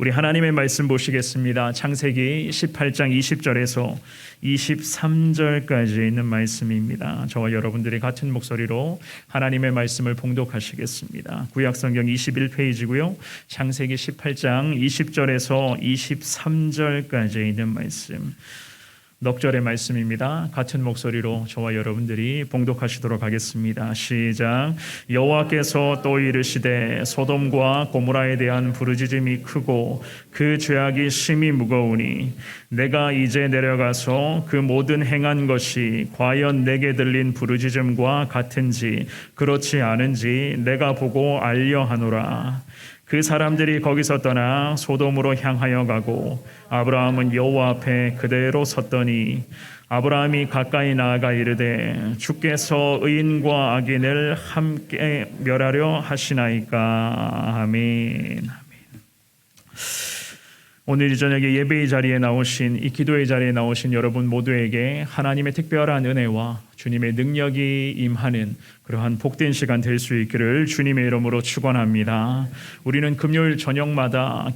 우리 하나님의 말씀 보시겠습니다. 창세기 18장 20절에서 23절까지 있는 말씀입니다. 저와 여러분들이 같은 목소리로 하나님의 말씀을 봉독하시겠습니다. 구약성경 21페이지고요. 창세기 18장 20절에서 23절까지 있는 말씀, 넉절의 말씀입니다. 같은 목소리로 저와 여러분들이 봉독하시도록 하겠습니다. 시작. 여호와께서 또 이르시되 소돔과 고모라에 대한 부르짖음이 크고 그 죄악이 심히 무거우니 내가 이제 내려가서 그 모든 행한 것이 과연 내게 들린 부르짖음과 같은지 그렇지 않은지 내가 보고 알려 하노라. 그 사람들이 거기서 떠나 소돔으로 향하여 가고 아브라함은 여호와 앞에 그대로 섰더니 아브라함이 가까이 나아가 이르되 주께서 의인과 악인을 함께 멸하려 하시나이까. 아멘. 오늘 이 저녁에 예배의 자리에 나오신, 이 기도의 자리에 나오신 여러분 모두에게 하나님의 특별한 은혜와 주님의 능력이 임하는 그러한 복된 시간 될 수 있기를 주님의 이름으로 축원합니다. 우리는 금요일 저녁마다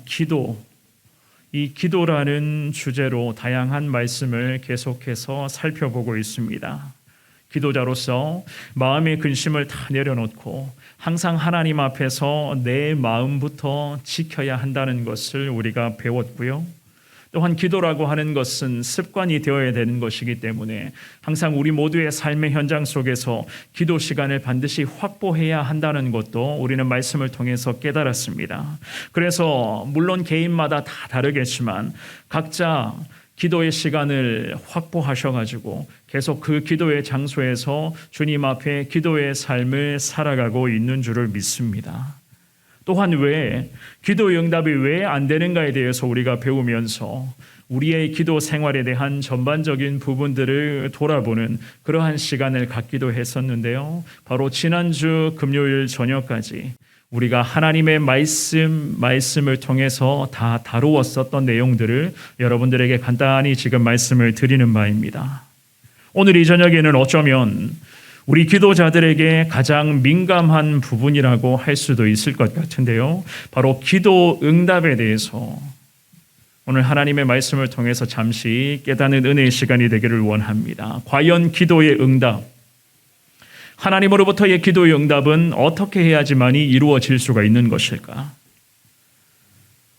이 기도라는 주제로 다양한 말씀을 계속해서 살펴보고 있습니다. 기도자로서 마음의 근심을 다 내려놓고 항상 하나님 앞에서 내 마음부터 지켜야 한다는 것을 우리가 배웠고요. 또한 기도라고 하는 것은 습관이 되어야 되는 것이기 때문에 항상 우리 모두의 삶의 현장 속에서 기도 시간을 반드시 확보해야 한다는 것도 우리는 말씀을 통해서 깨달았습니다. 그래서 물론 개인마다 다 다르겠지만 각자 기도의 시간을 확보하셔가지고 계속 그 기도의 장소에서 주님 앞에 기도의 삶을 살아가고 있는 줄을 믿습니다. 또한 왜 기도의 응답이 왜 안 되는가에 대해서 우리가 배우면서 우리의 기도 생활에 대한 전반적인 부분들을 돌아보는 그러한 시간을 갖기도 했었는데요. 바로 지난주 금요일 저녁까지 우리가 하나님의 말씀을 통해서 다 다루었었던 내용들을 여러분들에게 간단히 지금 말씀을 드리는 바입니다. 오늘 이 저녁에는 어쩌면 우리 기도자들에게 가장 민감한 부분이라고 할 수도 있을 것 같은데요. 바로 기도 응답에 대해서 오늘 하나님의 말씀을 통해서 잠시 깨닫는 은혜의 시간이 되기를 원합니다. 과연 기도의 응답, 하나님으로부터의 기도의 응답은 어떻게 해야지만이 이루어질 수가 있는 것일까?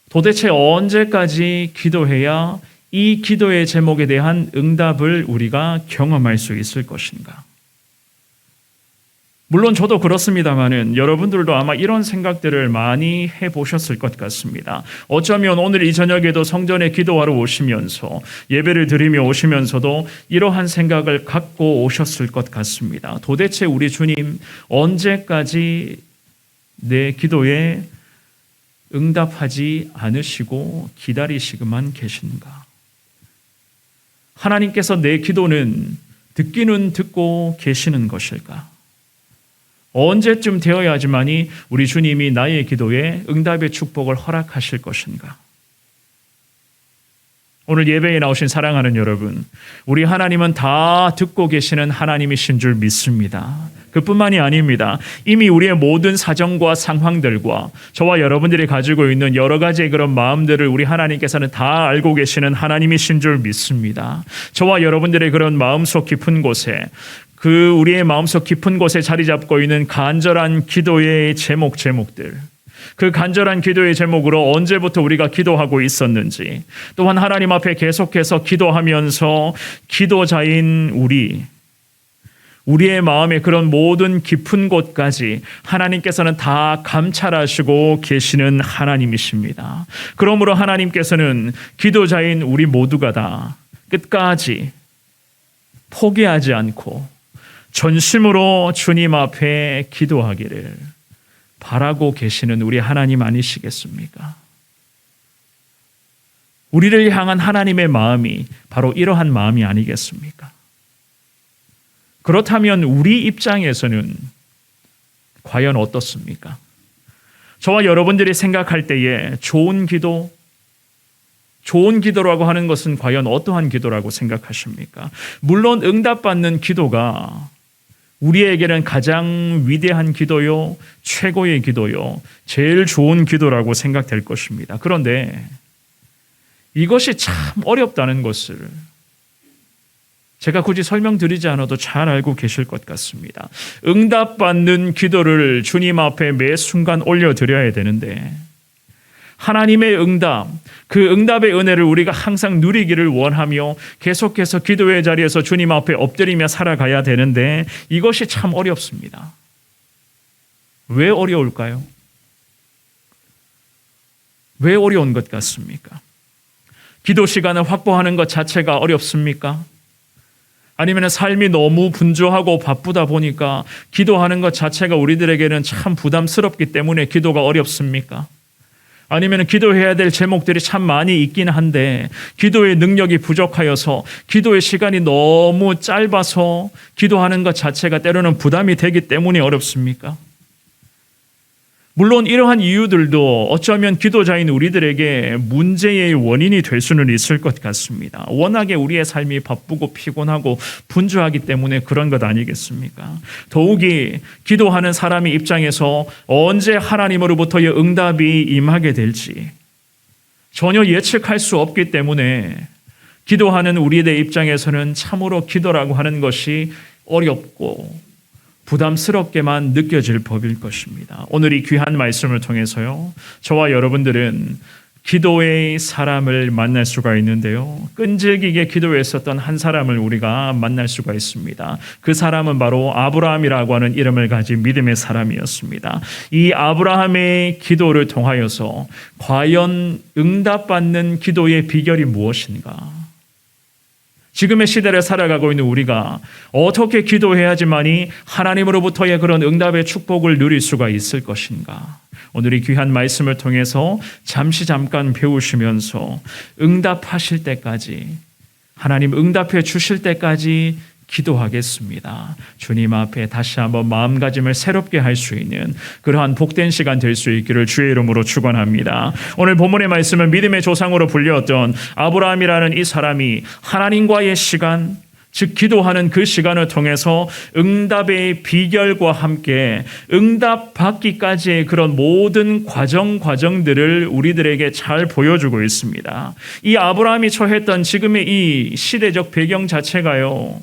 도대체 언제까지 기도해야 이 기도의 제목에 대한 응답을 우리가 경험할 수 있을 것인가? 물론 저도 그렇습니다만은 여러분들도 아마 이런 생각들을 많이 해보셨을 것 같습니다. 어쩌면 오늘 이 저녁에도 성전에 기도하러 오시면서 예배를 드리며 오시면서도 이러한 생각을 갖고 오셨을 것 같습니다. 도대체 우리 주님 언제까지 내 기도에 응답하지 않으시고 기다리시고만 계신가? 하나님께서 내 기도는 듣기는 듣고 계시는 것일까? 언제쯤 되어야지만이 우리 주님이 나의 기도에 응답의 축복을 허락하실 것인가? 오늘 예배에 나오신 사랑하는 여러분, 우리 하나님은 다 듣고 계시는 하나님이신 줄 믿습니다. 그뿐만이 아닙니다. 이미 우리의 모든 사정과 상황들과 저와 여러분들이 가지고 있는 여러 가지의 그런 마음들을 우리 하나님께서는 다 알고 계시는 하나님이신 줄 믿습니다. 저와 여러분들의 그런 마음속 깊은 곳에 우리의 마음속 깊은 곳에 자리 잡고 있는 간절한 기도의 제목들, 그 간절한 기도의 제목으로 언제부터 우리가 기도하고 있었는지, 또한 하나님 앞에 계속해서 기도하면서 기도자인 우리의 마음의 그런 모든 깊은 곳까지 하나님께서는 다 감찰하시고 계시는 하나님이십니다. 그러므로 하나님께서는 기도자인 우리 모두가 다 끝까지 포기하지 않고 전심으로 주님 앞에 기도하기를 바라고 계시는 우리 하나님 아니시겠습니까? 우리를 향한 하나님의 마음이 바로 이러한 마음이 아니겠습니까? 그렇다면 우리 입장에서는 과연 어떻습니까? 저와 여러분들이 생각할 때에 좋은 기도라고 하는 것은 과연 어떠한 기도라고 생각하십니까? 물론 응답받는 기도가 우리에게는 가장 위대한 기도요, 최고의 기도요, 제일 좋은 기도라고 생각될 것입니다. 그런데 이것이 참 어렵다는 것을 제가 굳이 설명드리지 않아도 잘 알고 계실 것 같습니다. 응답받는 기도를 주님 앞에 매 순간 올려드려야 되는데 하나님의 응답, 그 응답의 은혜를 우리가 항상 누리기를 원하며 계속해서 기도의 자리에서 주님 앞에 엎드리며 살아가야 되는데 이것이 참 어렵습니다. 왜 어려울까요? 왜 어려운 것 같습니까? 기도 시간을 확보하는 것 자체가 어렵습니까? 아니면 삶이 너무 분주하고 바쁘다 보니까 기도하는 것 자체가 우리들에게는 참 부담스럽기 때문에 기도가 어렵습니까? 아니면 기도해야 될 제목들이 참 많이 있긴 한데 기도의 능력이 부족하여서 기도의 시간이 너무 짧아서 기도하는 것 자체가 때로는 부담이 되기 때문에 어렵습니까? 물론 이러한 이유들도 어쩌면 기도자인 우리들에게 문제의 원인이 될 수는 있을 것 같습니다. 워낙에 우리의 삶이 바쁘고 피곤하고 분주하기 때문에 그런 것 아니겠습니까? 더욱이 기도하는 사람의 입장에서 언제 하나님으로부터의 응답이 임하게 될지 전혀 예측할 수 없기 때문에 기도하는 우리의 입장에서는 참으로 기도라고 하는 것이 어렵고 부담스럽게만 느껴질 법일 것입니다. 오늘 이 귀한 말씀을 통해서요, 저와 여러분들은 기도의 사람을 만날 수가 있는데요, 끈질기게 기도했었던 한 사람을 우리가 만날 수가 있습니다. 그 사람은 바로 아브라함이라고 하는 이름을 가진 믿음의 사람이었습니다. 이 아브라함의 기도를 통하여서 과연 응답받는 기도의 비결이 무엇인가? 지금의 시대를 살아가고 있는 우리가 어떻게 기도해야지만이 하나님으로부터의 그런 응답의 축복을 누릴 수가 있을 것인가? 오늘 이 귀한 말씀을 통해서 잠깐 배우시면서 응답하실 때까지, 하나님 응답해 주실 때까지 기도하겠습니다. 주님 앞에 다시 한번 마음가짐을 새롭게 할 수 있는 그러한 복된 시간 될 수 있기를 주의 이름으로 축원합니다. 오늘 본문의 말씀은 믿음의 조상으로 불렸던 아브라함이라는 이 사람이 하나님과의 시간, 즉 기도하는 그 시간을 통해서 응답의 비결과 함께 응답받기까지의 그런 모든 과정들을 우리들에게 잘 보여주고 있습니다. 이 아브라함이 처했던 지금의 이 시대적 배경 자체가요,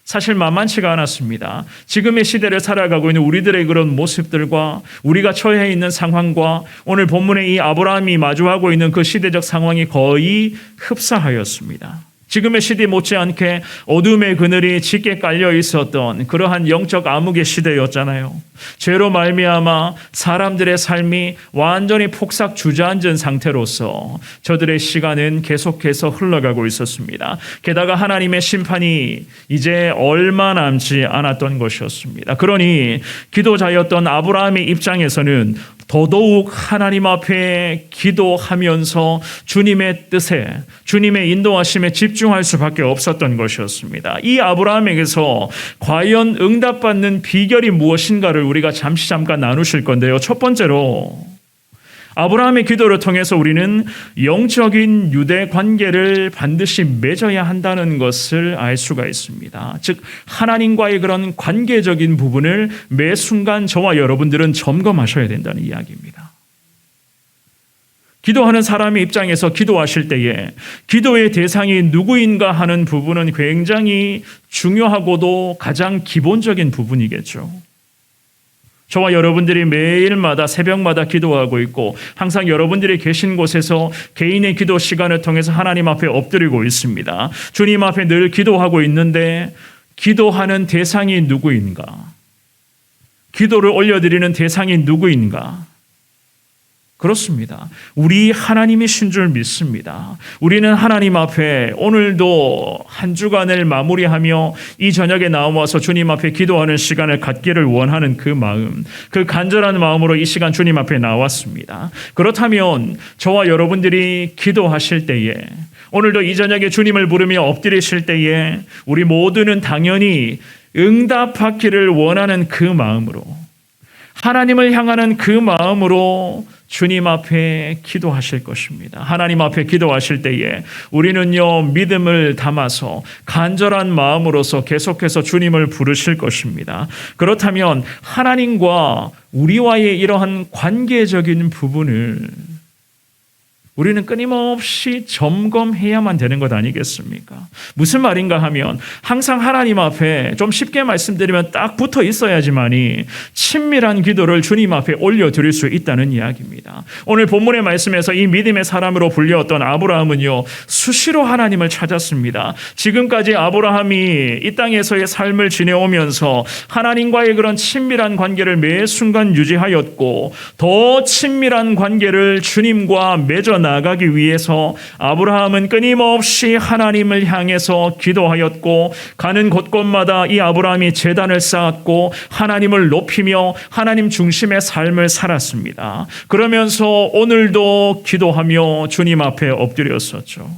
사실 만만치가 않았습니다. 지금의 시대를 살아가고 있는 우리들의 그런 모습들과 우리가 처해 있는 상황과 오늘 본문의 이 아브라함이 마주하고 있는 그 시대적 상황이 거의 흡사하였습니다. 지금의 시대 못지않게 어둠의 그늘이 짙게 깔려 있었던 그러한 영적 암흑의 시대였잖아요. 죄로 말미암아 사람들의 삶이 완전히 폭삭 주저앉은 상태로서 저들의 시간은 계속해서 흘러가고 있었습니다. 게다가 하나님의 심판이 이제 얼마 남지 않았던 것이었습니다. 그러니 기도자였던 아브라함의 입장에서는 더더욱 하나님 앞에 기도하면서 주님의 뜻에, 주님의 인도하심에 집중할 수밖에 없었던 것이었습니다. 이 아브라함에게서 과연 응답받는 비결이 무엇인가를 우리가 잠깐 나누실 건데요. 첫 번째로 아브라함의 기도를 통해서 우리는 영적인 유대 관계를 반드시 맺어야 한다는 것을 알 수가 있습니다. 즉 하나님과의 그런 관계적인 부분을 매 순간 저와 여러분들은 점검하셔야 된다는 이야기입니다. 기도하는 사람의 입장에서 기도하실 때에 기도의 대상이 누구인가 하는 부분은 굉장히 중요하고도 가장 기본적인 부분이겠죠. 저와 여러분들이 매일마다 새벽마다 기도하고 있고 항상 여러분들이 계신 곳에서 개인의 기도 시간을 통해서 하나님 앞에 엎드리고 있습니다. 주님 앞에 늘 기도하고 있는데 기도하는 대상이 누구인가? 기도를 올려드리는 대상이 누구인가? 그렇습니다. 우리 하나님이신 줄 믿습니다. 우리는 하나님 앞에 오늘도 한 주간을 마무리하며 이 저녁에 나와서 주님 앞에 기도하는 시간을 갖기를 원하는 그 마음, 그 간절한 마음으로 이 시간 주님 앞에 나왔습니다. 그렇다면 저와 여러분들이 기도하실 때에, 오늘도 이 저녁에 주님을 부르며 엎드리실 때에 우리 모두는 당연히 응답받기를 원하는 그 마음으로, 하나님을 향하는 그 마음으로 주님 앞에 기도하실 것입니다. 하나님 앞에 기도하실 때에 우리는요, 믿음을 담아서 간절한 마음으로서 계속해서 주님을 부르실 것입니다. 그렇다면 하나님과 우리와의 이러한 관계적인 부분을 우리는 끊임없이 점검해야만 되는 것 아니겠습니까? 무슨 말인가 하면 항상 하나님 앞에 좀 쉽게 말씀드리면 딱 붙어 있어야지만이 친밀한 기도를 주님 앞에 올려드릴 수 있다는 이야기입니다. 오늘 본문의 말씀에서 이 믿음의 사람으로 불렸던 아브라함은요, 수시로 하나님을 찾았습니다. 지금까지 아브라함이 이 땅에서의 삶을 지내오면서 하나님과의 그런 친밀한 관계를 매 순간 유지하였고, 더 친밀한 관계를 주님과 맺어 나가기 위해서 아브라함은 끊임없이 하나님을 향해서 기도하였고, 가는 곳곳마다 이 아브라함이 제단을 쌓았고 하나님을 높이며 하나님 중심의 삶을 살았습니다. 그러면서 오늘도 기도하며 주님 앞에 엎드렸었죠.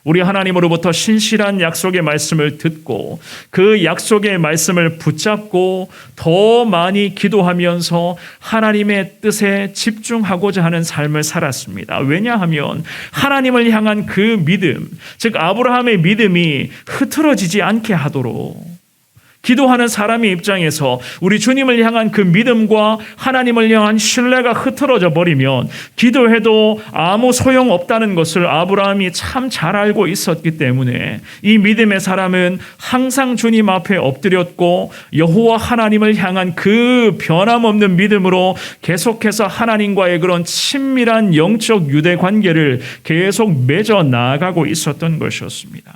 우리 하나님으로부터 신실한 약속의 말씀을 듣고 그 약속의 말씀을 붙잡고 더 많이 기도하면서 하나님의 뜻에 집중하고자 하는 삶을 살았습니다. 왜냐하면 하나님을 향한 그 믿음, 즉 아브라함의 믿음이 흐트러지지 않게 하도록, 기도하는 사람의 입장에서 우리 주님을 향한 그 믿음과 하나님을 향한 신뢰가 흐트러져 버리면 기도해도 아무 소용없다는 것을 아브라함이 참 잘 알고 있었기 때문에 이 믿음의 사람은 항상 주님 앞에 엎드렸고 여호와 하나님을 향한 그 변함없는 믿음으로 계속해서 하나님과의 그런 친밀한 영적 유대 관계를 계속 맺어 나아가고 있었던 것이었습니다.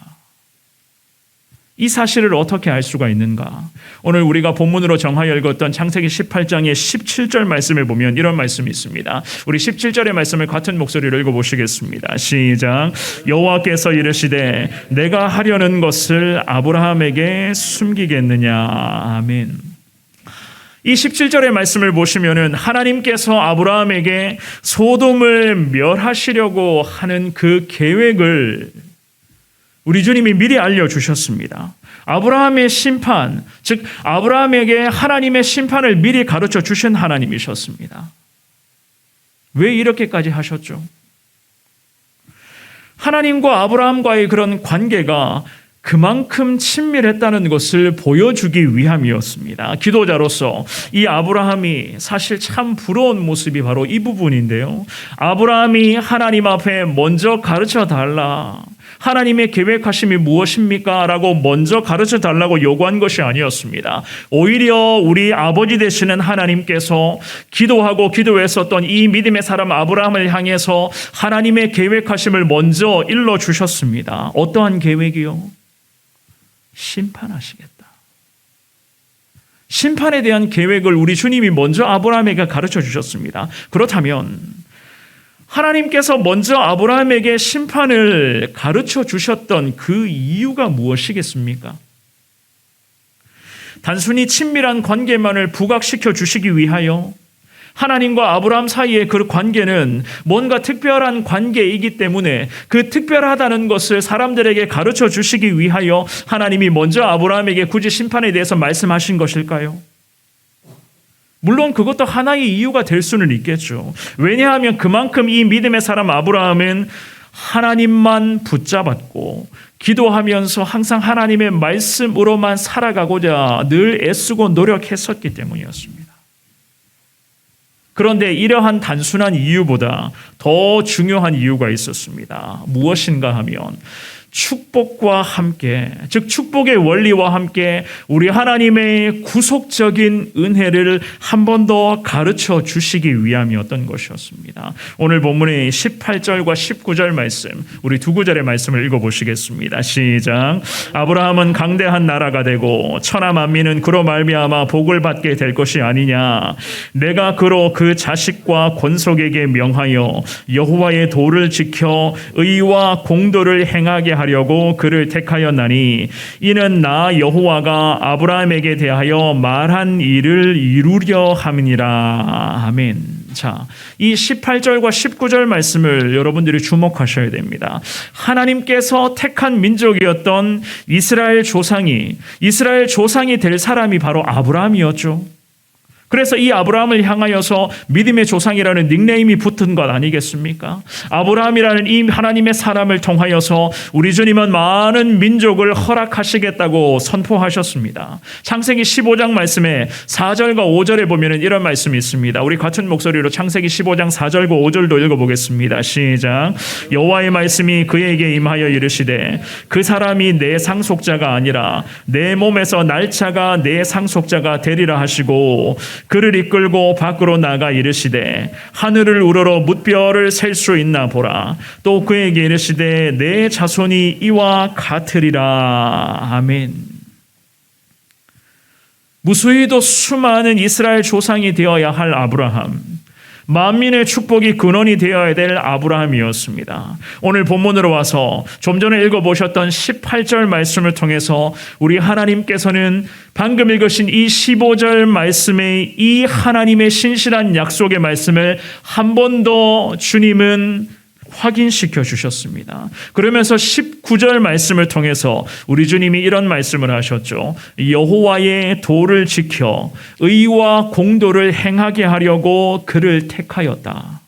이 사실을 어떻게 알 수가 있는가? 오늘 우리가 본문으로 정하여 읽었던 창세기 18장의 17절 말씀을 보면 이런 말씀이 있습니다. 우리 17절의 말씀을 같은 목소리로 읽어보시겠습니다. 시작. 여호와께서 이르시되 내가 하려는 것을 아브라함에게 숨기겠느냐. 아멘. 이 17절의 말씀을 보시면은 하나님께서 아브라함에게 소돔을 멸하시려고 하는 그 계획을 우리 주님이 미리 알려주셨습니다. 아브라함의 심판, 즉 아브라함에게 하나님의 심판을 미리 가르쳐 주신 하나님이셨습니다. 왜 이렇게까지 하셨죠? 하나님과 아브라함과의 그런 관계가 그만큼 친밀했다는 것을 보여주기 위함이었습니다. 기도자로서 이 아브라함이 사실 참 부러운 모습이 바로 이 부분인데요. 아브라함이 하나님 앞에 먼저 가르쳐 달라. 하나님의 계획하심이 무엇입니까? 라고 먼저 가르쳐 달라고 요구한 것이 아니었습니다. 오히려 우리 아버지 되시는 하나님께서 기도하고 기도했었던 이 믿음의 사람 아브라함을 향해서 하나님의 계획하심을 먼저 일러주셨습니다. 어떠한 계획이요? 심판하시겠다. 심판에 대한 계획을 우리 주님이 먼저 아브라함에게 가르쳐 주셨습니다. 그렇다면 하나님께서 먼저 아브라함에게 심판을 가르쳐 주셨던 그 이유가 무엇이겠습니까? 단순히 친밀한 관계만을 부각시켜 주시기 위하여 하나님과 아브라함 사이의 그 관계는 뭔가 특별한 관계이기 때문에 그 특별하다는 것을 사람들에게 가르쳐 주시기 위하여 하나님이 먼저 아브라함에게 굳이 심판에 대해서 말씀하신 것일까요? 물론 그것도 하나의 이유가 될 수는 있겠죠. 왜냐하면 그만큼 이 믿음의 사람 아브라함은 하나님만 붙잡았고 기도하면서 항상 하나님의 말씀으로만 살아가고자 늘 애쓰고 노력했었기 때문이었습니다. 그런데 이러한 단순한 이유보다 더 중요한 이유가 있었습니다. 무엇인가 하면 축복과 함께, 즉 축복의 원리와 함께 우리 하나님의 구속적인 은혜를 한 번 더 가르쳐 주시기 위함이었던 것이었습니다. 오늘 본문의 18절과 19절 말씀, 우리 두 구절의 말씀을 읽어보시겠습니다. 시작. 아브라함은 강대한 나라가 되고 천하 만민은 그로 말미암아 복을 받게 될 것이 아니냐. 내가 그로 그 자식과 권속에게 명하여 여호와의 도를 지켜 의와 공도를 행하게 하려고 그를 택하였나니 이는 나 여호와가 아브라함에게 대하여 말한 일을 이루려 함이니라. 아멘. 자, 이 18절과 19절 말씀을 여러분들이 주목하셔야 됩니다. 하나님께서 택한 민족이었던 이스라엘 조상이 될 사람이 바로 아브라함이었죠. 그래서 이 아브라함을 향하여서 믿음의 조상이라는 닉네임이 붙은 것 아니겠습니까? 아브라함이라는 이 하나님의 사람을 통하여서 우리 주님은 많은 민족을 허락하시겠다고 선포하셨습니다. 창세기 15장 말씀에 4절과 5절에 보면 이런 말씀이 있습니다. 우리 같은 목소리로 창세기 15장 4절과 5절도 읽어보겠습니다. 시작. 여호와의 말씀이 그에게 임하여 이르시되 그 사람이 내 상속자가 아니라 내 몸에서 날짜가 내 상속자가 되리라 하시고 그를 이끌고 밖으로 나가 이르시되 하늘을 우러러 뭇별을 셀 수 있나 보라. 또 그에게 이르시되 내 자손이 이와 같으리라. 아멘. 무수히도 수많은 이스라엘 조상이 되어야 할 아브라함, 만민의 축복이 근원이 되어야 될 아브라함이었습니다. 오늘 본문으로 와서 좀 전에 읽어보셨던 18절 말씀을 통해서 우리 하나님께서는 방금 읽으신 이 15절 말씀의 이 하나님의 신실한 약속의 말씀을 한 번 더 주님은 확인시켜 주셨습니다. 그러면서 19절 말씀을 통해서 우리 주님이 이런 말씀을 하셨죠. 여호와의 도를 지켜 의와 공도를 행하게 하려고 그를 택하였다.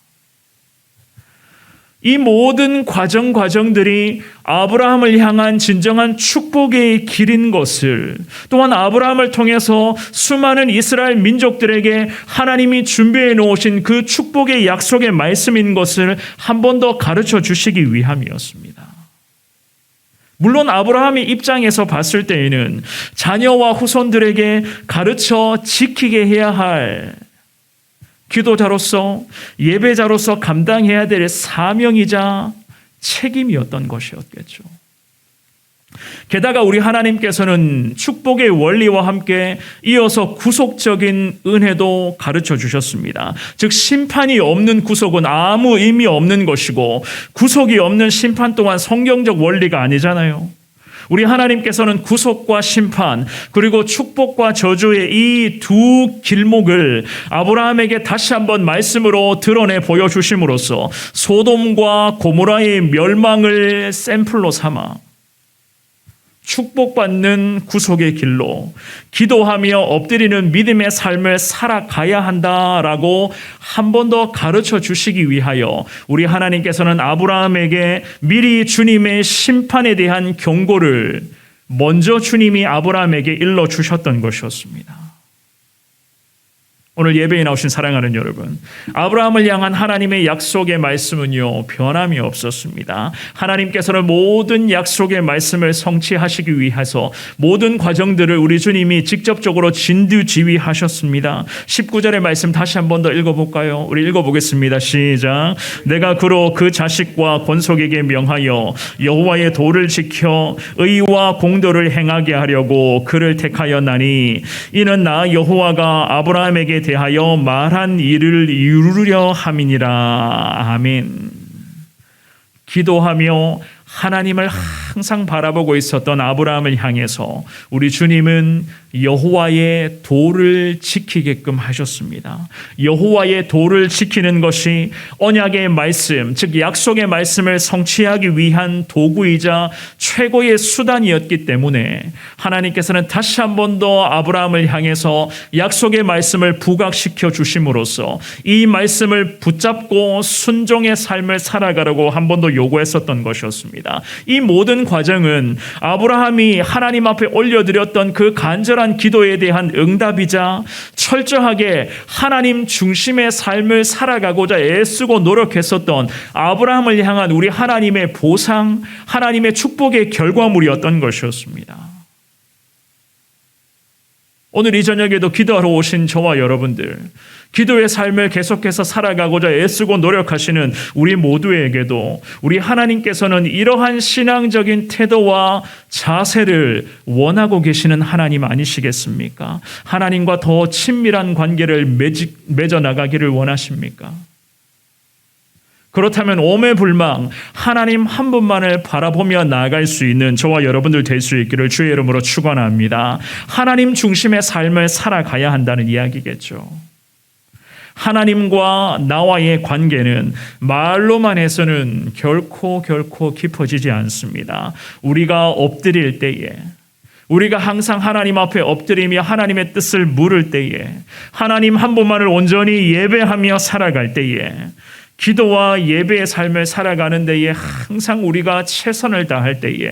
이 모든 과정들이 아브라함을 향한 진정한 축복의 길인 것을, 또한 아브라함을 통해서 수많은 이스라엘 민족들에게 하나님이 준비해 놓으신 그 축복의 약속의 말씀인 것을 한 번 더 가르쳐 주시기 위함이었습니다. 물론 아브라함의 입장에서 봤을 때에는 자녀와 후손들에게 가르쳐 지키게 해야 할 기도자로서, 예배자로서 감당해야 될 사명이자 책임이었던 것이었겠죠. 게다가 우리 하나님께서는 축복의 원리와 함께 이어서 구속적인 은혜도 가르쳐 주셨습니다. 즉 심판이 없는 구속은 아무 의미 없는 것이고, 구속이 없는 심판 또한 성경적 원리가 아니잖아요. 우리 하나님께서는 구속과 심판 그리고 축복과 저주의 이 두 길목을 아브라함에게 다시 한번 말씀으로 드러내 보여주심으로써 소돔과 고모라의 멸망을 샘플로 삼아 축복받는 구속의 길로 기도하며 엎드리는 믿음의 삶을 살아가야 한다라고 한 번 더 가르쳐 주시기 위하여 우리 하나님께서는 아브라함에게 미리 주님의 심판에 대한 경고를 먼저 주님이 아브라함에게 일러 주셨던 것이었습니다. 오늘 예배에 나오신 사랑하는 여러분, 아브라함을 향한 하나님의 약속의 말씀은요, 변함이 없었습니다. 하나님께서는 모든 약속의 말씀을 성취하시기 위해서 모든 과정들을 우리 주님이 직접적으로 진두지휘하셨습니다. 19절의 말씀 다시 한 번 더 읽어볼까요? 우리 읽어보겠습니다. 시작. 내가 그로 그 자식과 권속에게 명하여 여호와의 도를 지켜 의와 공도를 행하게 하려고 그를 택하였나니 이는 나 여호와가 아브라함에게 대하여 말한 일을 이루려 함이니라. 아멘. 기도하며 하나님을 항상 바라보고 있었던 아브라함을 향해서 우리 주님은 여호와의 도를 지키게끔 하셨습니다. 여호와의 도를 지키는 것이 언약의 말씀, 즉 약속의 말씀을 성취하기 위한 도구이자 최고의 수단이었기 때문에 하나님께서는 다시 한 번 더 아브라함을 향해서 약속의 말씀을 부각시켜 주심으로써 이 말씀을 붙잡고 순종의 삶을 살아가라고 한 번 더 요구했었던 것이었습니다. 이 모든 과정은 아브라함이 하나님 앞에 올려드렸던 그 간절한 기도에 대한 응답이자 철저하게 하나님 중심의 삶을 살아가고자 애쓰고 노력했었던 아브라함을 향한 우리 하나님의 보상, 하나님의 축복의 결과물이었던 것이었습니다. 오늘 이 저녁에도 기도하러 오신 저와 여러분들, 기도의 삶을 계속해서 살아가고자 애쓰고 노력하시는 우리 모두에게도 우리 하나님께서는 이러한 신앙적인 태도와 자세를 원하고 계시는 하나님 아니시겠습니까? 하나님과 더 친밀한 관계를 맺어나가기를 원하십니까? 그렇다면 오매불망 하나님 한 분만을 바라보며 나아갈 수 있는 저와 여러분들 될 수 있기를 주의 이름으로 축원합니다. 하나님 중심의 삶을 살아가야 한다는 이야기겠죠. 하나님과 나와의 관계는 말로만 해서는 결코 깊어지지 않습니다. 우리가 엎드릴 때에, 우리가 항상 하나님 앞에 엎드리며 하나님의 뜻을 물을 때에, 하나님 한 분만을 온전히 예배하며 살아갈 때에, 기도와 예배의 삶을 살아가는 데에 항상 우리가 최선을 다할 때에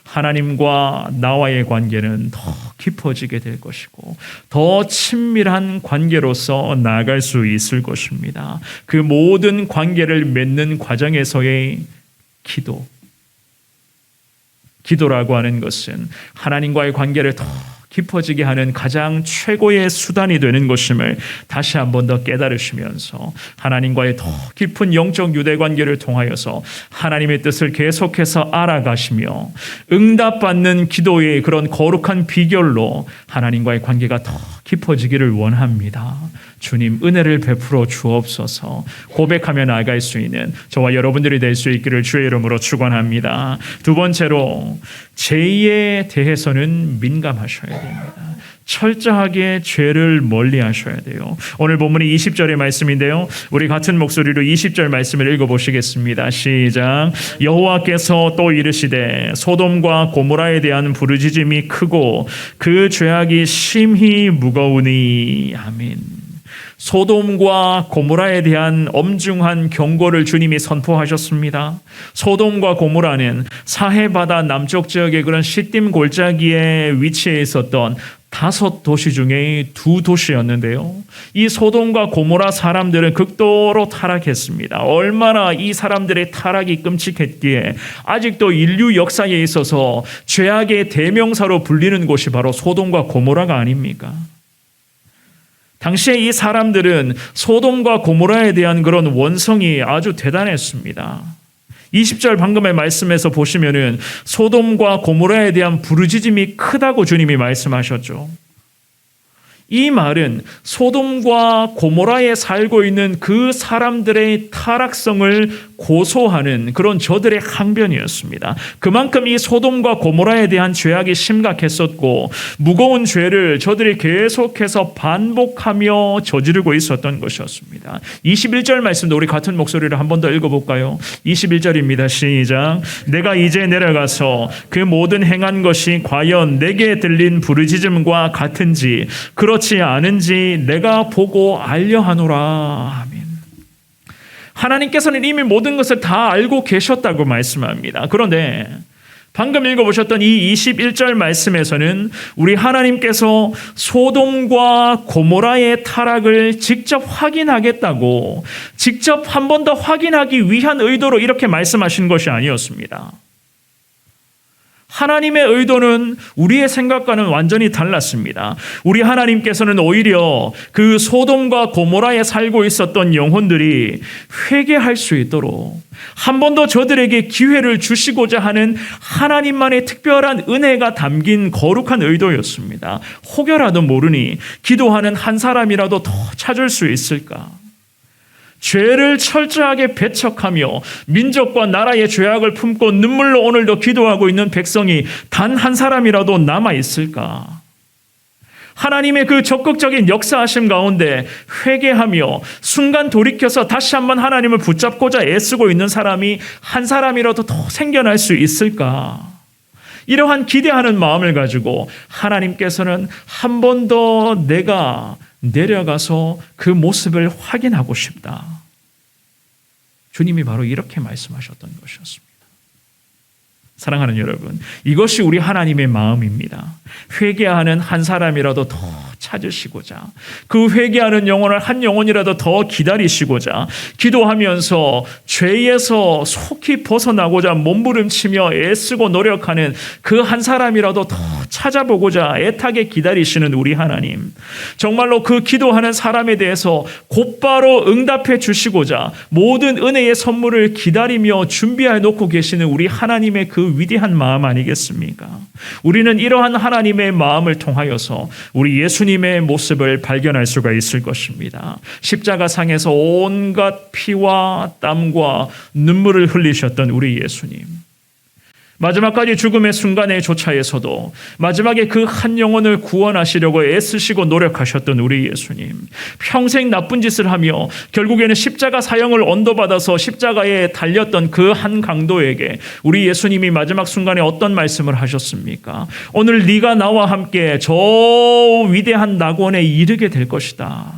하나님과 나와의 관계는 더 깊어지게 될 것이고 더 친밀한 관계로서 나아갈 수 있을 것입니다. 그 모든 관계를 맺는 과정에서의 기도라고 하는 것은 하나님과의 관계를 더 깊어지게 하는 가장 최고의 수단이 되는 것임을 다시 한 번 더 깨달으시면서 하나님과의 더 깊은 영적 유대관계를 통하여서 하나님의 뜻을 계속해서 알아가시며 응답받는 기도의 그런 거룩한 비결로 하나님과의 관계가 더 깊어지기를 원합니다. 주님 은혜를 베풀어 주옵소서. 고백하며 나아갈 수 있는 저와 여러분들이 될 수 있기를 주의 이름으로 축원합니다. 두 번째로 죄에 대해서는 민감하셔야 됩니다. 철저하게 죄를 멀리하셔야 돼요. 오늘 본문이 20절의 말씀인데요. 우리 같은 목소리로 20절 말씀을 읽어보시겠습니다. 시작. 여호와께서 또 이르시되 소돔과 고모라에 대한 부르짖음이 크고 그 죄악이 심히 무거우니. 아멘. 소돔과 고모라에 대한 엄중한 경고를 주님이 선포하셨습니다. 소돔과 고모라는 사해바다 남쪽 지역의 그런 시딤 골짜기에 위치해 있었던 5도시 중에 2도시였는데요. 이 소돔과 고모라 사람들은 극도로 타락했습니다. 얼마나 이 사람들의 타락이 끔찍했기에 아직도 인류 역사에 있어서 죄악의 대명사로 불리는 곳이 바로 소돔과 고모라가 아닙니까? 당시에 이 사람들은 소돔과 고모라에 대한 그런 원성이 아주 대단했습니다. 20절 방금의 말씀에서 보시면은 소돔과 고모라에 대한 부르짖음이 크다고 주님이 말씀하셨죠. 이 말은 소돔과 고모라에 살고 있는 그 사람들의 타락성을 고소하는 그런 저들의 항변이었습니다. 그만큼 이 소돔과 고모라에 대한 죄악이 심각했었고 무거운 죄를 저들이 계속해서 반복하며 저지르고 있었던 것이었습니다. 21절 말씀도 우리 같은 목소리를 한 번 더 읽어볼까요? 21절입니다. 시작. 내가 이제 내려가서 그 모든 행한 것이 과연 내게 들린 부르짖음과 같은지 그렇지 않은지 내가 보고 알려하노라. 아멘. 하나님께서는 이미 모든 것을 다 알고 계셨다고 말씀합니다. 그런데 방금 읽어보셨던 이 21절 말씀에서는 우리 하나님께서 소돔과 고모라의 타락을 직접 확인하겠다고 직접 한 번 더 확인하기 위한 의도로 이렇게 말씀하신 것이 아니었습니다. 하나님의 의도는 우리의 생각과는 완전히 달랐습니다. 우리 하나님께서는 오히려 그 소돔과 고모라에 살고 있었던 영혼들이 회개할 수 있도록 한 번 더 저들에게 기회를 주시고자 하는 하나님만의 특별한 은혜가 담긴 거룩한 의도였습니다. 혹여라도 모르니 기도하는 한 사람이라도 더 찾을 수 있을까? 죄를 철저하게 배척하며 민족과 나라의 죄악을 품고 눈물로 오늘도 기도하고 있는 백성이 단 한 사람이라도 남아 있을까? 하나님의 그 적극적인 역사하심 가운데 회개하며 순간 돌이켜서 다시 한번 하나님을 붙잡고자 애쓰고 있는 사람이 한 사람이라도 더 생겨날 수 있을까? 이러한 기대하는 마음을 가지고 하나님께서는 한 번 더 내가 내려가서 그 모습을 확인하고 싶다. 주님이 바로 이렇게 말씀하셨던 것이었습니다. 사랑하는 여러분, 이것이 우리 하나님의 마음입니다. 회개하는 한 사람이라도 더 찾으시고자, 그 회개하는 영혼을 한 영혼이라도 더 기다리시고자, 기도하면서 죄에서 속히 벗어나고자 몸부림치며 애쓰고 노력하는 그 한 사람이라도 더 찾아보고자 애타게 기다리시는 우리 하나님, 정말로 그 기도하는 사람에 대해서 곧바로 응답해 주시고자 모든 은혜의 선물을 기다리며 준비해 놓고 계시는 우리 하나님의 그 위대한 마음 아니겠습니까? 우리는 이러한 하나님의 마음을 통하여서 우리 예수님의 모습을 발견할 수가 있을 것입니다. 십자가상에서 온갖 피와 땀과 눈물을 흘리셨던 우리 예수님, 마지막까지 죽음의 순간의 조차에서도 마지막에 그 한 영혼을 구원하시려고 애쓰시고 노력하셨던 우리 예수님, 평생 나쁜 짓을 하며 결국에는 십자가 사형을 언도받아서 십자가에 달렸던 그 한 강도에게 우리 예수님이 마지막 순간에 어떤 말씀을 하셨습니까? 오늘 네가 나와 함께 저 위대한 낙원에 이르게 될 것이다.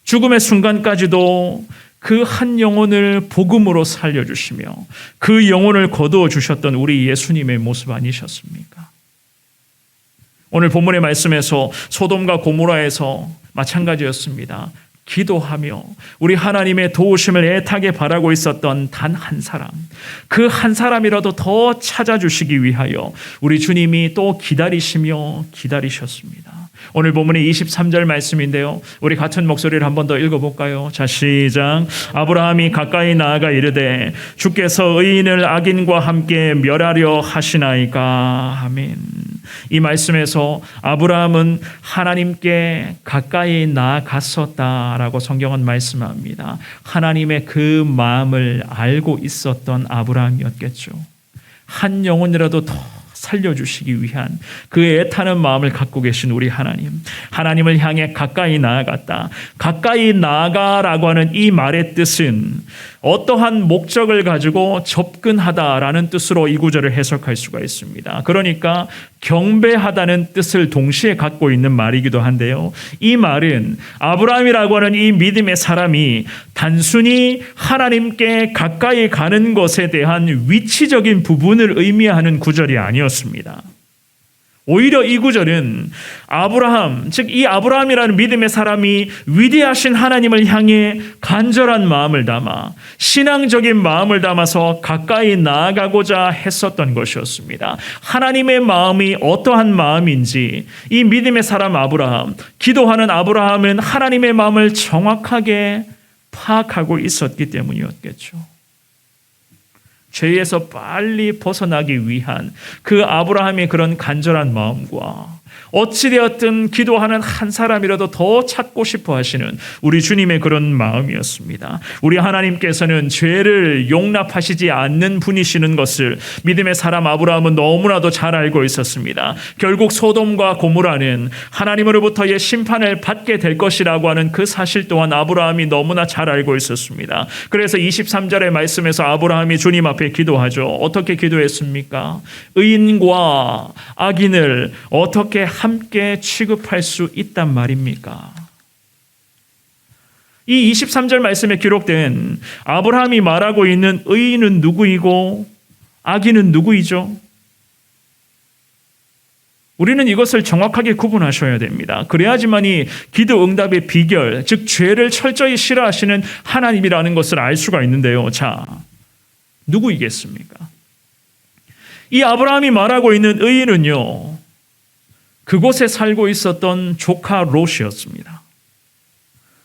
죽음의 순간까지도 그 한 영혼을 복음으로 살려주시며 그 영혼을 거두어 주셨던 우리 예수님의 모습 아니셨습니까? 오늘 본문의 말씀에서 소돔과 고모라에서 마찬가지였습니다. 기도하며 우리 하나님의 도우심을 애타게 바라고 있었던 단 한 사람, 그 한 사람이라도 더 찾아주시기 위하여 우리 주님이 또 기다리시며 기다리셨습니다. 오늘 본문의 23절 말씀인데요, 우리 같은 목소리를 한 번 더 읽어볼까요? 자, 시작. 아브라함이 가까이 나아가 이르되 주께서 의인을 악인과 함께 멸하려 하시나이까. 아멘. 이 말씀에서 아브라함은 하나님께 가까이 나아갔었다라고 성경은 말씀합니다. 하나님의 그 마음을 알고 있었던 아브라함이었겠죠. 한 영혼이라도 더 살려주시기 위한 그 애타는 마음을 갖고 계신 우리 하나님, 하나님을 향해 가까이 나아갔다. 가까이 나아가라고 하는 이 말의 뜻은 어떠한 목적을 가지고 접근하다라는 뜻으로 이 구절을 해석할 수가 있습니다. 그러니까 경배하다는 뜻을 동시에 갖고 있는 말이기도 한데요, 이 말은 아브라함이라고 하는 이 믿음의 사람이 단순히 하나님께 가까이 가는 것에 대한 위치적인 부분을 의미하는 구절이 아니었습니다. 오히려 이 구절은 아브라함, 즉 이 아브라함이라는 믿음의 사람이 위대하신 하나님을 향해 간절한 마음을 담아 신앙적인 마음을 담아서 가까이 나아가고자 했었던 것이었습니다. 하나님의 마음이 어떠한 마음인지 이 믿음의 사람 아브라함, 기도하는 아브라함은 하나님의 마음을 정확하게 파악하고 있었기 때문이었겠죠. 죄에서 빨리 벗어나기 위한 그 아브라함의 그런 간절한 마음과 어찌되었든 기도하는 한 사람이라도 더 찾고 싶어 하시는 우리 주님의 그런 마음이었습니다. 우리 하나님께서는 죄를 용납하시지 않는 분이시는 것을 믿음의 사람 아브라함은 너무나도 잘 알고 있었습니다. 결국 소돔과 고모라는 하나님으로부터의 심판을 받게 될 것이라고 하는 그 사실 또한 아브라함이 너무나 잘 알고 있었습니다. 그래서 23절의 말씀에서 아브라함이 주님 앞에 기도하죠. 어떻게 기도했습니까? 의인과 악인을 어떻게 함께 취급할 수 있단 말입니까? 이 23절 말씀에 기록된 아브라함이 말하고 있는 의인은 누구이고 악인은 누구이죠? 우리는 이것을 정확하게 구분하셔야 됩니다. 그래야지만이 기도 응답의 비결, 즉 죄를 철저히 싫어하시는 하나님이라는 것을 알 수가 있는데요. 자, 누구이겠습니까? 이 아브라함이 말하고 있는 의인은요, 그곳에 살고 있었던 조카 롯이었습니다.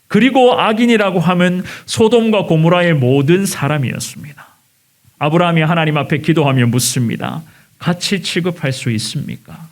그리고 악인이라고 하면 소돔과 고모라의 모든 사람이었습니다. 아브라함이 하나님 앞에 기도하며 묻습니다. 같이 취급할 수 있습니까?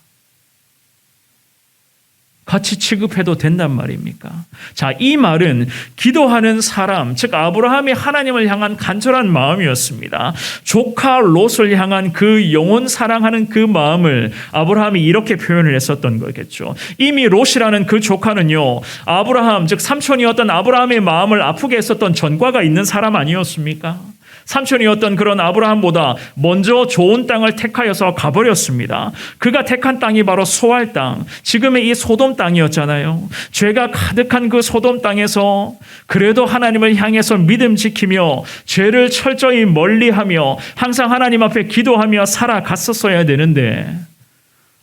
같이 취급해도 된단 말입니까? 자, 이 말은 기도하는 사람, 즉 아브라함이 하나님을 향한 간절한 마음이었습니다. 조카 롯을 향한 그 영혼 사랑하는 그 마음을 아브라함이 이렇게 표현을 했었던 거겠죠. 이미 롯이라는 그 조카는요, 아브라함, 즉 삼촌이었던 아브라함의 마음을 아프게 했었던 전과가 있는 사람 아니었습니까? 삼촌이었던 그런 아브라함보다 먼저 좋은 땅을 택하여서 가버렸습니다. 그가 택한 땅이 바로 소알 땅, 지금의 이 소돔 땅이었잖아요. 죄가 가득한 그 소돔 땅에서 그래도 하나님을 향해서 믿음 지키며 죄를 철저히 멀리하며 항상 하나님 앞에 기도하며 살아갔었어야 되는데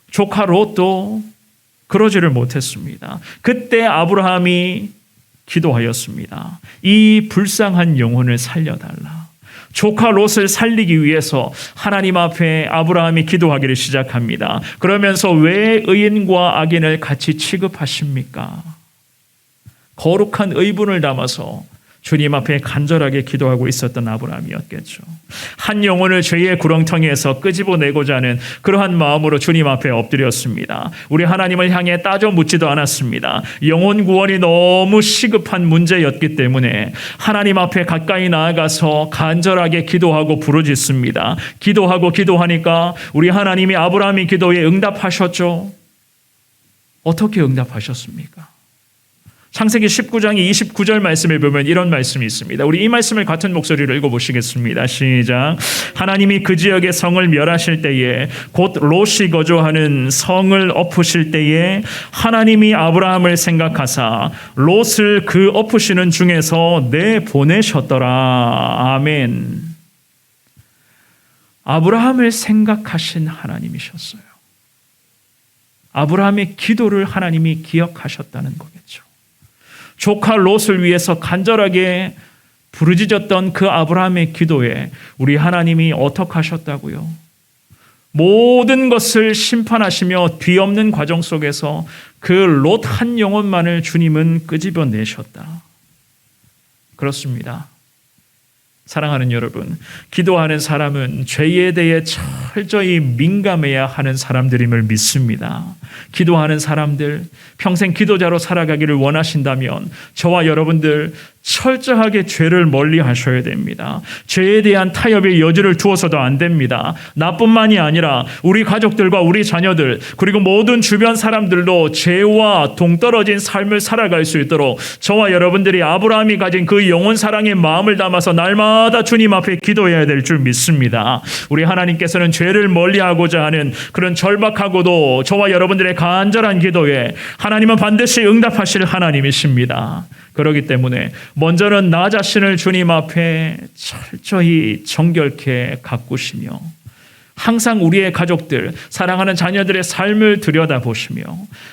조카 롯도 그러지를 못했습니다. 그때 아브라함이 기도하였습니다. 이 불쌍한 영혼을 살려달라. 조카 롯을 살리기 위해서 하나님 앞에 아브라함이 기도하기를 시작합니다. 그러면서 왜 의인과 악인을 같이 취급하십니까? 거룩한 의분을 담아서 주님 앞에 간절하게 기도하고 있었던 아브라함이었겠죠. 한 영혼을 죄의 구렁텅이에서 끄집어내고자 하는 그러한 마음으로 주님 앞에 엎드렸습니다. 우리 하나님을 향해 따져 묻지도 않았습니다. 영혼 구원이 너무 시급한 문제였기 때문에 하나님 앞에 가까이 나아가서 간절하게 기도하고 부르짖습니다. 기도하니까 우리 하나님이 아브라함의 기도에 응답하셨죠. 어떻게 응답하셨습니까? 창세기 19장 29절 말씀을 보면 이런 말씀이 있습니다. 우리 이 말씀을 같은 목소리로 읽어보시겠습니다. 시작. 하나님이 그 지역의 성을 멸하실 때에 곧 롯이 거주하는 성을 엎으실 때에 하나님이 아브라함을 생각하사 롯을 그 엎으시는 중에서 내보내셨더라. 아멘. 아브라함을 생각하신 하나님이셨어요. 아브라함의 기도를 하나님이 기억하셨다는 거겠죠. 조카 롯을 위해서 간절하게 부르짖었던 그 아브라함의 기도에 우리 하나님이 어떻게 하셨다고요? 모든 것을 심판하시며 뒤엎는 과정 속에서 그 롯 한 영혼만을 주님은 끄집어내셨다. 그렇습니다. 사랑하는 여러분, 기도하는 사람은 죄에 대해 철저히 민감해야 하는 사람들임을 믿습니다. 기도하는 사람들, 평생 기도자로 살아가기를 원하신다면 저와 여러분들 철저하게 죄를 멀리 하셔야 됩니다. 죄에 대한 타협의 여지를 두어서도 안 됩니다. 나뿐만이 아니라 우리 가족들과 우리 자녀들 그리고 모든 주변 사람들도 죄와 동떨어진 삶을 살아갈 수 있도록 저와 여러분들이 아브라함이 가진 그 영혼 사랑의 마음을 담아서 날마다 주님 앞에 기도해야 될 줄 믿습니다. 우리 하나님께서는 죄를 멀리하고자 하는 그런 절박하고도 저와 여러분들의 간절한 기도에 하나님은 반드시 응답하실 하나님이십니다. 그렇기 때문에 먼저는 나 자신을 주님 앞에 철저히 정결케 가꾸시며 항상 우리의 가족들, 사랑하는 자녀들의 삶을 들여다보시며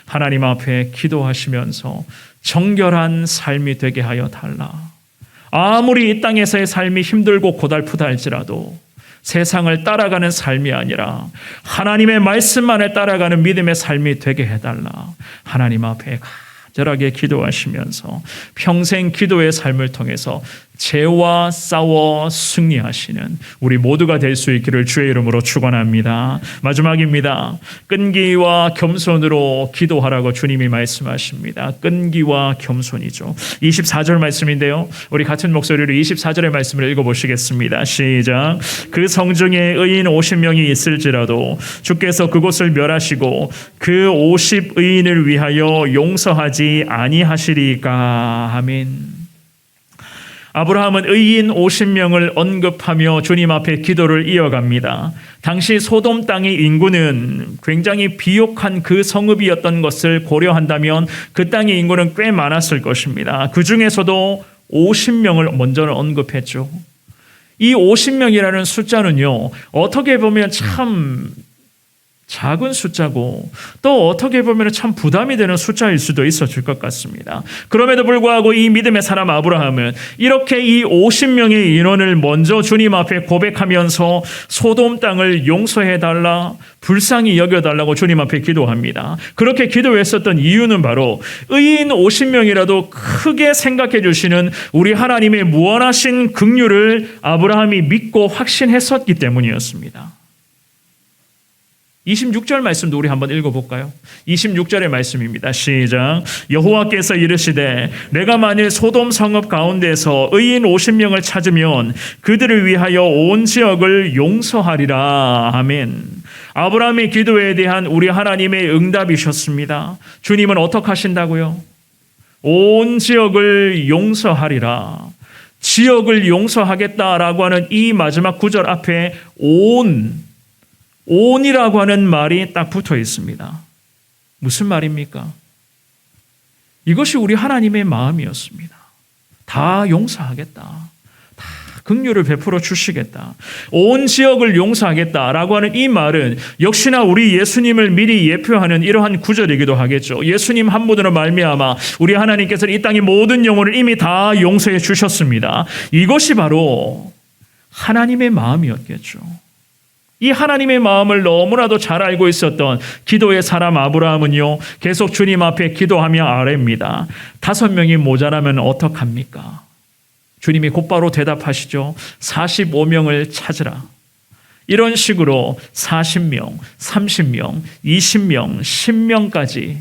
하나님 앞에 기도하시면서 정결한 삶이 되게 하여 달라. 아무리 이 땅에서의 삶이 힘들고 고달프다 할지라도 세상을 따라가는 삶이 아니라 하나님의 말씀만을 따라가는 믿음의 삶이 되게 해달라. 하나님 앞에 간절하게 기도하시면서 평생 기도의 삶을 통해서 죄와 싸워 승리하시는 우리 모두가 될 수 있기를 주의 이름으로 축원합니다. 마지막입니다. 끈기와 겸손으로 기도하라고 주님이 말씀하십니다. 끈기와 겸손이죠. 24절 말씀인데요. 우리 같은 목소리로 24절의 말씀을 읽어보시겠습니다. 시작. 그 성중에 의인 50명이 있을지라도 주께서 그곳을 멸하시고 그 50의인을 위하여 용서하지 아니하시리까. 아멘. 아브라함은 의인 50명을 언급하며 주님 앞에 기도를 이어갑니다. 당시 소돔 땅의 인구는 굉장히 비옥한 그 성읍이었던 것을 고려한다면 그 땅의 인구는 꽤 많았을 것입니다. 그 중에서도 50명을 먼저 언급했죠. 이 50명이라는 숫자는요, 어떻게 보면 참 작은 숫자고 또 어떻게 보면 참 부담이 되는 숫자일 수도 있었을 것 같습니다. 그럼에도 불구하고 이 믿음의 사람 아브라함은 이렇게 이 50명의 인원을 먼저 주님 앞에 고백하면서 소돔 땅을 용서해달라, 불쌍히 여겨달라고 주님 앞에 기도합니다. 그렇게 기도했었던 이유는 바로 의인 50명이라도 크게 생각해 주시는 우리 하나님의 무한하신 긍휼을 아브라함이 믿고 확신했었기 때문이었습니다. 26절 말씀도 우리 한번 읽어볼까요? 26절의 말씀입니다. 시작. 여호와께서 이르시되 내가 만일 소돔 성읍 가운데서 의인 50명을 찾으면 그들을 위하여 온 지역을 용서하리라. 아멘. 아브라함의 기도에 대한 우리 하나님의 응답이셨습니다. 주님은 어떻게 하신다고요? 온 지역을 용서하리라. 지역을 용서하겠다라고 하는 이 마지막 구절 앞에 온이라고 하는 말이 딱 붙어 있습니다. 무슨 말입니까? 이것이 우리 하나님의 마음이었습니다. 다 용서하겠다. 다 긍휼을 베풀어 주시겠다. 온 지역을 용서하겠다라고 하는 이 말은 역시나 우리 예수님을 미리 예표하는 이러한 구절이기도 하겠죠. 예수님 한 분으로 말미암아 우리 하나님께서는 이 땅의 모든 영혼을 이미 다 용서해 주셨습니다. 이것이 바로 하나님의 마음이었겠죠. 이 하나님의 마음을 너무나도 잘 알고 있었던 기도의 사람 아브라함은요, 계속 주님 앞에 기도하며 아뢰입니다. 5명이 모자라면 어떡합니까? 주님이 곧바로 대답하시죠. 45명을 찾으라. 이런 식으로 40명, 30명, 20명, 10명까지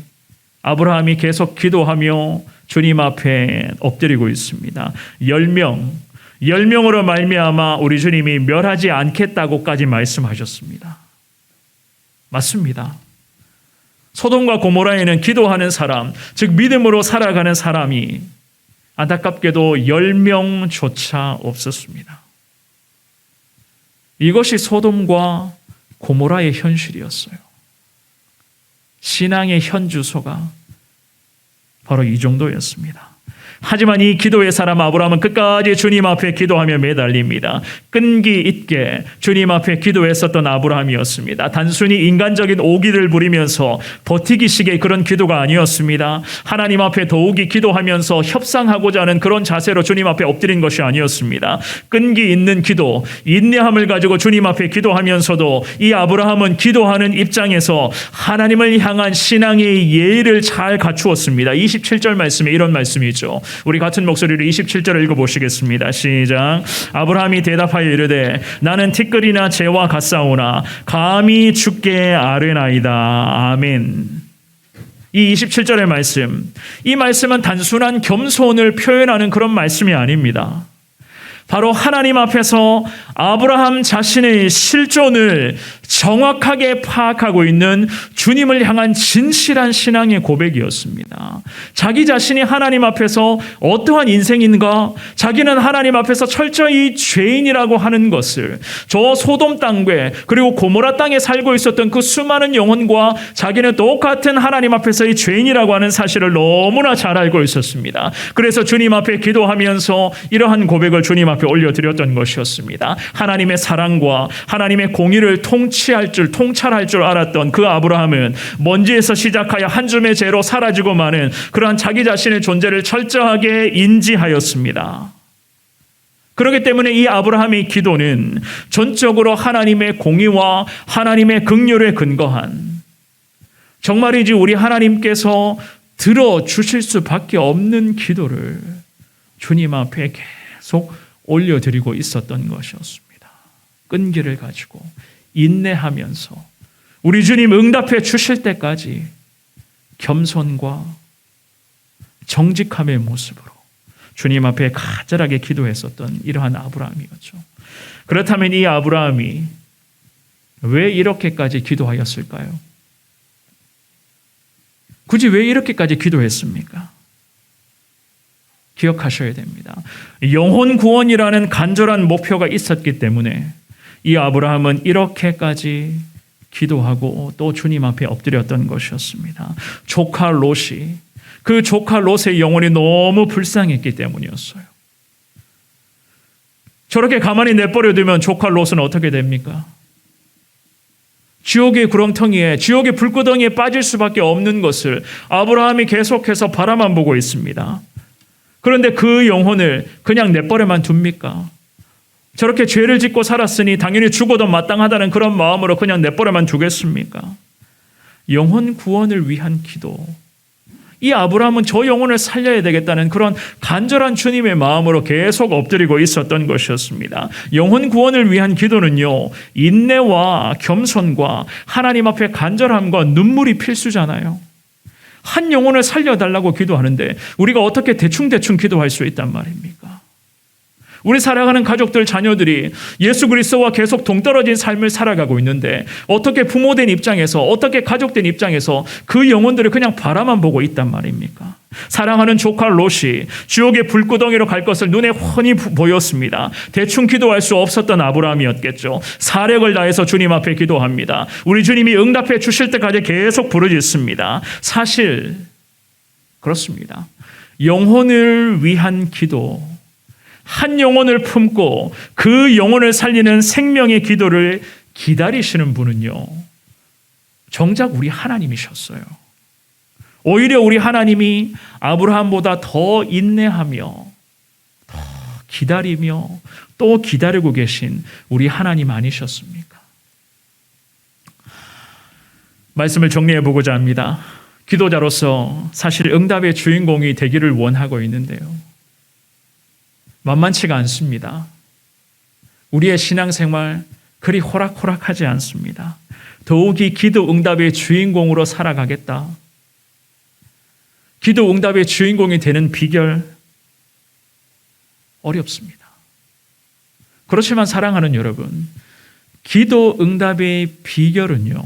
아브라함이 계속 기도하며 주님 앞에 엎드리고 있습니다. 10명으로 말미암아 우리 주님이 멸하지 않겠다고까지 말씀하셨습니다. 맞습니다. 소돔과 고모라에는 기도하는 사람, 즉 믿음으로 살아가는 사람이 안타깝게도 10명조차 없었습니다. 이것이 소돔과 고모라의 현실이었어요. 신앙의 현주소가 바로 이 정도였습니다. 하지만 이 기도의 사람 아브라함은 끝까지 주님 앞에 기도하며 매달립니다. 끈기 있게 주님 앞에 기도했었던 아브라함이었습니다. 단순히 인간적인 오기를 부리면서 버티기식의 그런 기도가 아니었습니다. 하나님 앞에 더욱이 기도하면서 협상하고자 하는 그런 자세로 주님 앞에 엎드린 것이 아니었습니다. 끈기 있는 기도, 인내함을 가지고 주님 앞에 기도하면서도 이 아브라함은 기도하는 입장에서 하나님을 향한 신앙의 예의를 잘 갖추었습니다. 27절 말씀에 이런 말씀이 있죠. 우리 같은 목소리로 27절을 읽어보시겠습니다. 시작. 아브라함이 대답하여 이르되 나는 티끌이나 재와 같사오나 감히 주께 아뢰나이다. 아멘. 이 27절의 말씀, 이 말씀은 단순한 겸손을 표현하는 그런 말씀이 아닙니다. 바로 하나님 앞에서 아브라함 자신의 실존을 정확하게 파악하고 있는 주님을 향한 진실한 신앙의 고백이었습니다. 자기 자신이 하나님 앞에서 어떠한 인생인가, 자기는 하나님 앞에서 철저히 죄인이라고 하는 것을, 저 소돔 땅에 그리고 고모라 땅에 살고 있었던 그 수많은 영혼과 자기는 똑같은 하나님 앞에서의 죄인이라고 하는 사실을 너무나 잘 알고 있었습니다. 그래서 주님 앞에 기도하면서 이러한 고백을 주님 앞에 올려드렸던 것이었습니다. 하나님의 사랑과 하나님의 공의를 통찰할 줄 알았던 그 아브라함은 먼지에서 시작하여 한 줌의 재로 사라지고 마는 그러한 자기 자신의 존재를 철저하게 인지하였습니다. 그렇기 때문에 이 아브라함의 기도는 전적으로 하나님의 공의와 하나님의 긍휼에 근거한, 정말이지 우리 하나님께서 들어주실 수밖에 없는 기도를 주님 앞에 계속 올려드리고 있었던 것이었습니다. 끈기를 가지고 인내하면서 우리 주님 응답해 주실 때까지 겸손과 정직함의 모습으로 주님 앞에 간절하게 기도했었던 이러한 아브라함이었죠. 그렇다면 이 아브라함이 왜 이렇게까지 기도하였을까요? 굳이 왜 이렇게까지 기도했습니까? 기억하셔야 됩니다. 영혼 구원이라는 간절한 목표가 있었기 때문에 이 아브라함은 이렇게까지 기도하고 또 주님 앞에 엎드렸던 것이었습니다. 조카 롯이, 그 조카 롯의 영혼이 너무 불쌍했기 때문이었어요. 저렇게 가만히 내버려 두면 조카 롯은 어떻게 됩니까? 지옥의 구렁텅이에, 지옥의 불구덩이에 빠질 수밖에 없는 것을 아브라함이 계속해서 바라만 보고 있습니다. 그런데 그 영혼을 그냥 내버려만 둡니까? 저렇게 죄를 짓고 살았으니 당연히 죽어도 마땅하다는 그런 마음으로 그냥 내버려만 두겠습니까? 영혼 구원을 위한 기도. 이 아브라함은 저 영혼을 살려야 되겠다는 그런 간절한 주님의 마음으로 계속 엎드리고 있었던 것이었습니다. 영혼 구원을 위한 기도는요, 인내와 겸손과 하나님 앞에 간절함과 눈물이 필수잖아요. 한 영혼을 살려달라고 기도하는데 우리가 어떻게 대충 기도할 수 있단 말입니까? 우리 살아가는 가족들, 자녀들이 예수 그리스도와 계속 동떨어진 삶을 살아가고 있는데 어떻게 부모된 입장에서, 어떻게 가족된 입장에서 그 영혼들을 그냥 바라만 보고 있단 말입니까? 사랑하는 조카 롯이 지옥의 불구덩이로 갈 것을 눈에 훤히 보였습니다. 대충 기도할 수 없었던 아브라함이었겠죠. 사력을 다해서 주님 앞에 기도합니다. 우리 주님이 응답해 주실 때까지 계속 부르짖습니다. 사실 그렇습니다. 영혼을 위한 기도, 한 영혼을 품고 그 영혼을 살리는 생명의 기도를 기다리시는 분은요, 정작 우리 하나님이셨어요. 오히려 우리 하나님이 아브라함보다 더 인내하며 더 기다리며 또 기다리고 계신 우리 하나님 아니셨습니까? 말씀을 정리해 보고자 합니다. 기도자로서 사실 응답의 주인공이 되기를 원하고 있는데요, 만만치가 않습니다. 우리의 신앙생활 그리 호락호락하지 않습니다. 더욱이 기도 응답의 주인공으로 살아가겠다. 기도 응답의 주인공이 되는 비결 어렵습니다. 그렇지만 사랑하는 여러분, 기도 응답의 비결은요,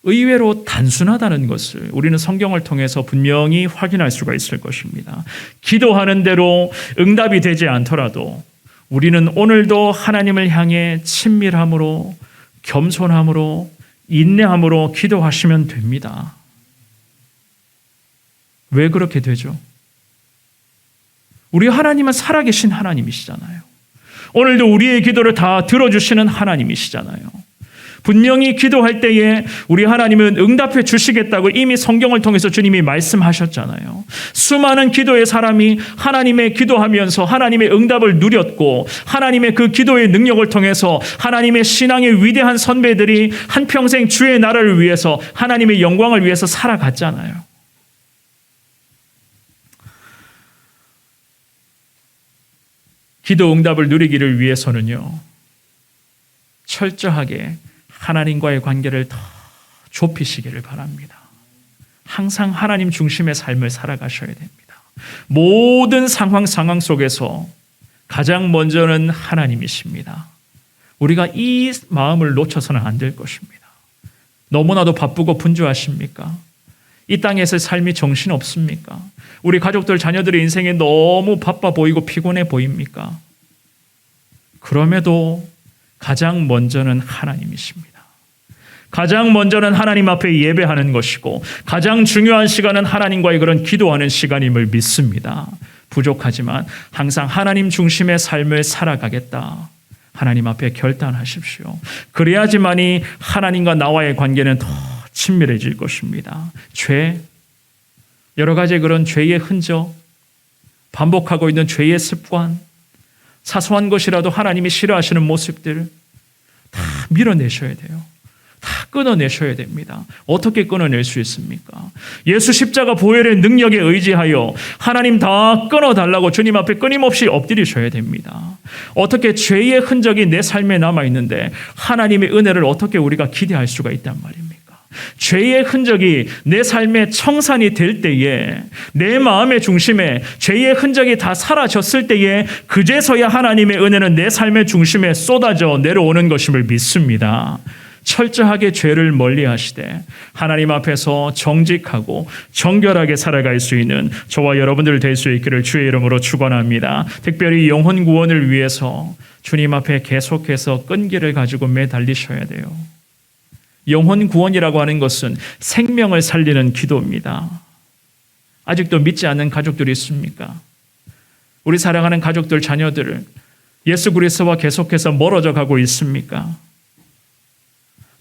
의외로 단순하다는 것을 우리는 성경을 통해서 분명히 확인할 수가 있을 것입니다. 기도하는 대로 응답이 되지 않더라도 우리는 오늘도 하나님을 향해 친밀함으로, 겸손함으로, 인내함으로 기도하시면 됩니다. 왜 그렇게 되죠? 우리 하나님은 살아계신 하나님이시잖아요. 오늘도 우리의 기도를 다 들어주시는 하나님이시잖아요. 분명히 기도할 때에 우리 하나님은 응답해 주시겠다고 이미 성경을 통해서 주님이 말씀하셨잖아요. 수많은 기도의 사람이 하나님의 기도하면서 하나님의 응답을 누렸고, 하나님의 그 기도의 능력을 통해서 하나님의 신앙의 위대한 선배들이 한평생 주의 나라를 위해서, 하나님의 영광을 위해서 살아갔잖아요. 기도 응답을 누리기를 위해서는요, 철저하게 하나님과의 관계를 더 좁히시기를 바랍니다. 항상 하나님 중심의 삶을 살아가셔야 됩니다. 모든 상황 속에서 가장 먼저는 하나님이십니다. 우리가 이 마음을 놓쳐서는 안 될 것입니다. 너무나도 바쁘고 분주하십니까? 이 땅에서 삶이 정신없습니까? 우리 가족들, 자녀들의 인생에 너무 바빠 보이고 피곤해 보입니까? 그럼에도 가장 먼저는 하나님이십니다. 가장 먼저는 하나님 앞에 예배하는 것이고, 가장 중요한 시간은 하나님과의 그런 기도하는 시간임을 믿습니다. 부족하지만 항상 하나님 중심의 삶을 살아가겠다. 하나님 앞에 결단하십시오. 그래야지만이 하나님과 나와의 관계는 더 친밀해질 것입니다. 죄, 여러 가지 그런 죄의 흔적, 반복하고 있는 죄의 습관, 사소한 것이라도 하나님이 싫어하시는 모습들 다 밀어내셔야 돼요. 다 끊어내셔야 됩니다. 어떻게 끊어낼 수 있습니까? 예수 십자가 보혈의 능력에 의지하여 하나님 다 끊어달라고 주님 앞에 끊임없이 엎드리셔야 됩니다. 어떻게 죄의 흔적이 내 삶에 남아있는데 하나님의 은혜를 어떻게 우리가 기대할 수가 있단 말입니까? 죄의 흔적이 내 삶의 청산이 될 때에, 내 마음의 중심에 죄의 흔적이 다 사라졌을 때에 그제서야 하나님의 은혜는 내 삶의 중심에 쏟아져 내려오는 것임을 믿습니다. 철저하게 죄를 멀리하시되 하나님 앞에서 정직하고 정결하게 살아갈 수 있는 저와 여러분들 될 수 있기를 주의 이름으로 축원합니다. 특별히 영혼 구원을 위해서 주님 앞에 계속해서 끈기를 가지고 매달리셔야 돼요. 영혼 구원이라고 하는 것은 생명을 살리는 기도입니다. 아직도 믿지 않는 가족들이 있습니까? 우리 사랑하는 가족들, 자녀들을 예수 그리스도와 계속해서 멀어져 가고 있습니까?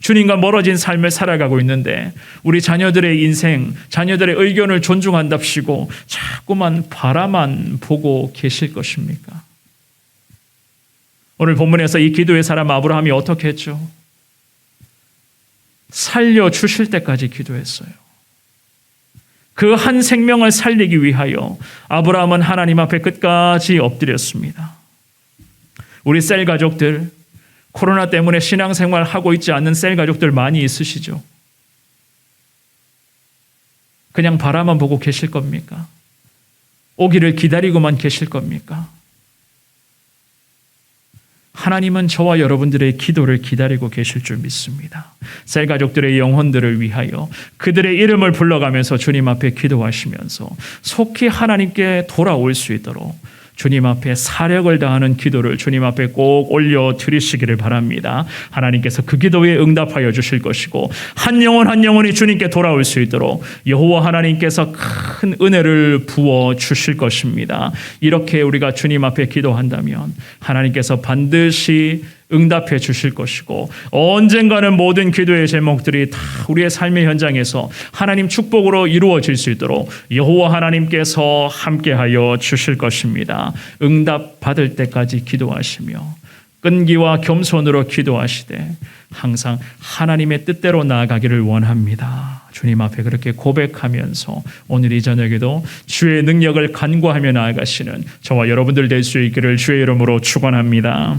주님과 멀어진 삶을 살아가고 있는데 우리 자녀들의 인생, 자녀들의 의견을 존중한답시고 자꾸만 바라만 보고 계실 것입니까? 오늘 본문에서 이 기도의 사람 아브라함이 어떻게 했죠? 살려주실 때까지 기도했어요. 그 한 생명을 살리기 위하여 아브라함은 하나님 앞에 끝까지 엎드렸습니다. 우리 셀 가족들, 코로나 때문에 신앙생활 하고 있지 않는 셀 가족들 많이 있으시죠? 그냥 바라만 보고 계실 겁니까? 오기를 기다리고만 계실 겁니까? 하나님은 저와 여러분들의 기도를 기다리고 계실 줄 믿습니다. 셀 가족들의 영혼들을 위하여 그들의 이름을 불러가면서 주님 앞에 기도하시면서 속히 하나님께 돌아올 수 있도록 주님 앞에 사력을 다하는 기도를 주님 앞에 꼭 올려 드리시기를 바랍니다. 하나님께서 그 기도에 응답하여 주실 것이고 한 영혼 한 영혼이 주님께 돌아올 수 있도록 여호와 하나님께서 큰 은혜를 부어 주실 것입니다. 이렇게 우리가 주님 앞에 기도한다면 하나님께서 반드시 응답해 주실 것이고 언젠가는 모든 기도의 제목들이 다 우리의 삶의 현장에서 하나님 축복으로 이루어질 수 있도록 여호와 하나님께서 함께하여 주실 것입니다. 응답 받을 때까지 기도하시며 끈기와 겸손으로 기도하시되 항상 하나님의 뜻대로 나아가기를 원합니다. 주님 앞에 그렇게 고백하면서 오늘 이 저녁에도 주의 능력을 간구하며 나아가시는 저와 여러분들 될 수 있기를 주의 이름으로 축원합니다.